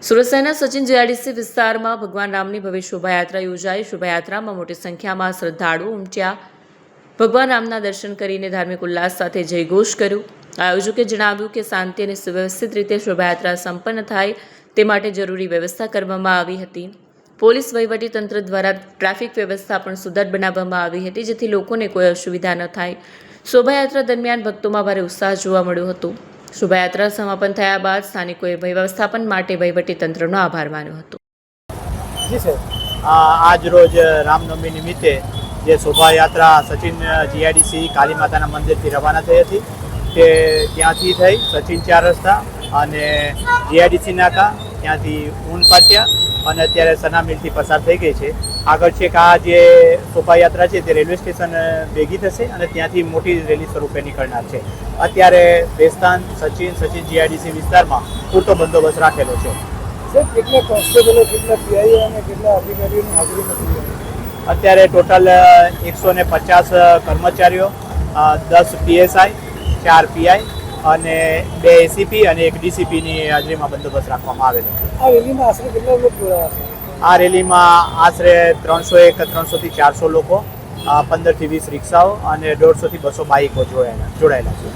સુરત શહેરના સચિન જીઆઈડીસી વિસ્તારમાં ભગવાન રામની ભવ્ય શોભાયાત્રા યોજાઈ। શોભાયાત્રામાં મોટી સંખ્યામાં શ્રદ્ધાળુઓ ઉમટ્યા। ભગવાન રામના દર્શન કરીને ધાર્મિક ઉલ્લાસ સાથે જયઘોષ કર્યો। આયોજકે જણાવ્યું કે શાંતિ અને સુવ્યવસ્થિત રીતે શોભાયાત્રા સંપન્ન થાય તે માટે જરૂરી વ્યવસ્થા કરવામાં આવી હતી। પોલીસ વહીવટી તંત્ર દ્વારા ટ્રાફિક વ્યવસ્થા પણ સુદૃઢ બનાવવામાં આવી હતી, જેથી લોકોને કોઈ અસુવિધા ન થાય। શોભાયાત્રા દરમિયાન ભક્તોમાં ભારે ઉત્સાહ જોવા મળ્યો હતો। શોભાયાત્રા સમાપન થયા બાદ સ્થાનિકોએ વ્યવસ્થાપન માટે વહીવટી તંત્રનો આભાર માન્યો હતો। જી સર, આજ રોજ રામનવમી નિમિત્તે જે શોભાયાત્રા સચિન જીઆઈડીસી કાલી માતાના મંદિરથી રવાના થઈ હતી તે ત્યાંથી થઈ સચિન 4 રસ્તા અને જીઆઈડીસી નાકા, ત્યાંથી ઊન પાટિયા અને અત્યારે સના મિલથી પસાર થઈ ગઈ છે। આગળ છે કે આ જે શોભાયાત્રા છે તે રેલવે સ્ટેશન ભેગી થશે અને ત્યાંથી મોટી રેલી સ્વરૂપે નીકળનાર છે। અત્યારે બેસ્તાન સચિન જીઆઈડીસી વિસ્તારમાં પૂરતો બંદોબસ્ત રાખેલો છે। સર, કેટલા કોન્સ્ટેબલો, કેટલા પીઆઈઓ અને કેટલા અધિકારીઓની હાજરીમાં થઈ? અત્યારે ટોટલ 150 કર્મચારીઓ, 10 પીએસઆઈ, 4 પીઆઈ અને 2 એસીપી અને 1 ડીસીપીની હાજરીમાં બંદોબસ્ત રાખવામાં આવેલો છે। આ રેલીમાં આશરે કેટલા લોકો જોડાયા છે? આ રેલીમાં આશરે 300 થી 400 લોકો, 15 થી 20 રિક્ષાઓ અને 150 થી 200 બાઇકો જોડાયેલા છે।